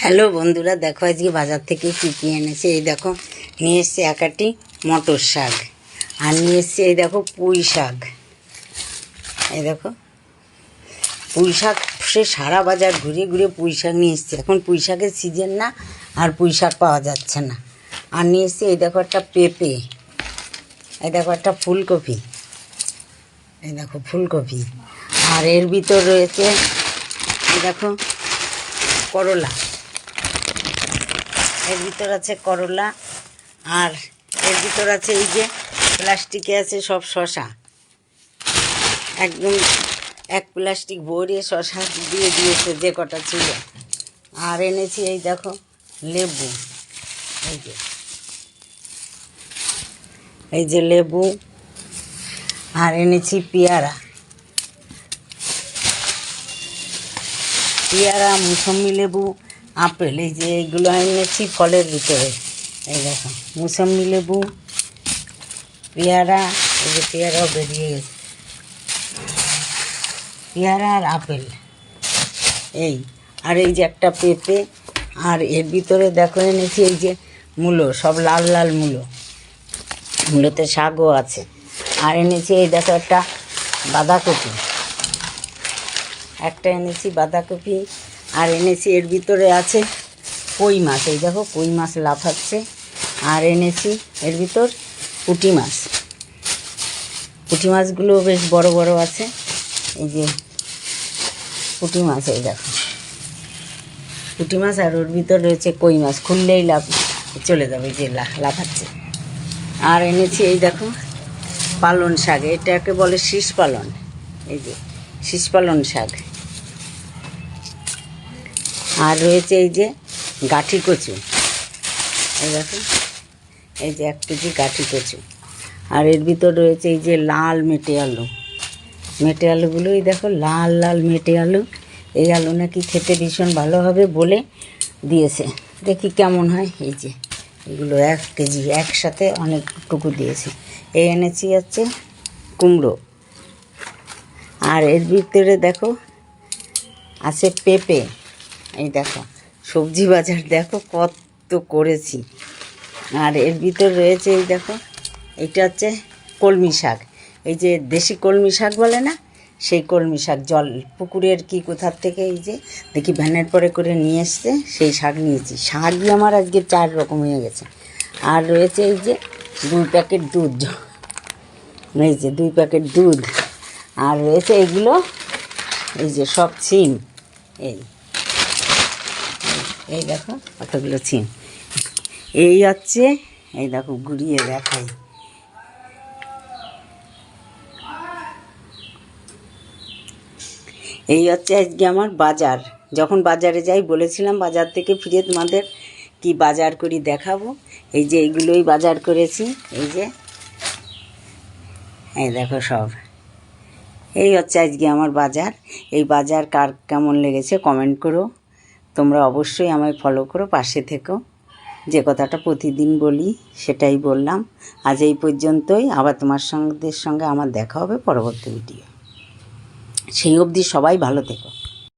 Hello বন্ধুরা, দেখো আজকে বাজার থেকে কী কী এনেছে। এই দেখো নিয়ে এসছে একাটি মটর শাক, আর নিয়ে এসছে এই দেখো পুঁই শাক। এই দেখো পুঁই শাক, সে সারা বাজার ঘুরে ঘুরে পুঁই শাক নিয়ে এসছে। এখন পুঁই শাকের সিজন না, আর পুঁই শাক পাওয়া যাচ্ছে না। আর নিয়ে এসছে এই দেখো একটা পেঁপে, এই দেখো একটা ফুলকপি, এই দেখো ফুলকপি, আর এর ভিতর রয়েছে এই দেখো করলা, এর ভিতর আছে করলা, আর এর ভিতর আছে এই যে প্লাস্টিকে আছে সব শশা, একদম এক প্লাস্টিক ভরে শশা দিয়ে দিয়েছে যে কটা ছিল। আর এনেছি এই দেখো লেবু, এই যে লেবু, আর এনেছি পেয়ারা, মুসম্বি লেবু, আপেল। এই যে এইগুলো এনেছি ফলের ভিতরে। এই দেখো মুসম্বি লেবু, পেয়ারা, এই যে পেয়ারাও বেরিয়ে গেছে, পেয়ারা আর আপেল এই। আর এই যে একটা পেঁপে, আর এর ভিতরে দেখো এনেছি এই যে মূলো, সব লাল লাল মূলো, মূলোতে শাকও আছে। আর এনেছি এই দেখো একটা বাঁধাকপি, একটা এনেছি বাঁধাকপি। আর এনেছি এর ভিতরে আছে কই মাছ, এই দেখো কই মাছ লাফাচ্ছে। আর এনেছি এর ভিতর পুঁটি মাছ, পুঁটি মাছগুলো বেশ বড় বড় আছে। এই যে পুঁটি মাছ, এই দেখো পুঁটি মাছ, আর ওর ভিতর রয়েছে কই মাছ, খুললেই চলে যাবে, যে লাফাচ্ছে। আর এনেছি এই দেখো পালন শাক, এটাকে বলে শীষ পালন, এই যে শীষ পালন শাক। আর রয়েছে এই যে গাঠি কচু, এই দেখো এই যে 1 কেজি গাঠি কচু। আর এর ভিতর রয়েছে এই যে লাল মেটে আলু, মেটে আলুগুলোই দেখো লাল লাল মেটে আলু। এই আলু নাকি খেতে ভীষণ ভালো হবে বলে দিয়েছে, দেখি কেমন হয়। এই যে এগুলো 1 কেজি একসাথে অনেকটুকু দিয়েছি। এই এনেছি হচ্ছে কুমড়ো। আর এর ভিতরে দেখো আছে পেঁপে, এই দেখো সবজি বাজার দেখো কত করেছি। আর এর ভিতর রয়েছে এই দেখো এটা হচ্ছে কলমি শাক, এই যে দেশি কলমি শাক বলে না, সেই কলমি শাক, জল পুকুরের কি কোথার থেকে এই যে দেখি ভ্যানের পরে করে নিয়ে এসছে, সেই শাক নিয়েছি। শাকই আমার আজকে 4 রকম হয়ে গেছে। আর রয়েছে এই যে 2 প্যাকেট দুধ, এই যে 2 প্যাকেট দুধ। আর রয়েছে এগুলো এই যে সব সিম, এই দেখো কতগুলো সিম। এই হচ্ছে এই দেখো ঘুরিয়ে দেখাই, এই হচ্ছে আজকে আমার বাজার। যখন বাজারে যাই বলেছিলাম বাজার থেকে ফিরে তোমাদের কি বাজার করি দেখাবো। এই যে এইগুলোই বাজার করেছি, এই যে এই দেখো সব। এই হচ্ছে আজকে আমার বাজার। এই বাজার কার কেমন লেগেছে কমেন্ট করো। তোমরা অবশ্যই আমায় ফলো করো, পাশে থেকো। যে কথাটা প্রতিদিন বলি সেটাই বললাম। আজ এই পর্যন্তই, আবার তোমার সঙ্গে আমার দেখা হবে পরবর্তী ভিডিও। সেই অবধি সবাই ভালো থেকো।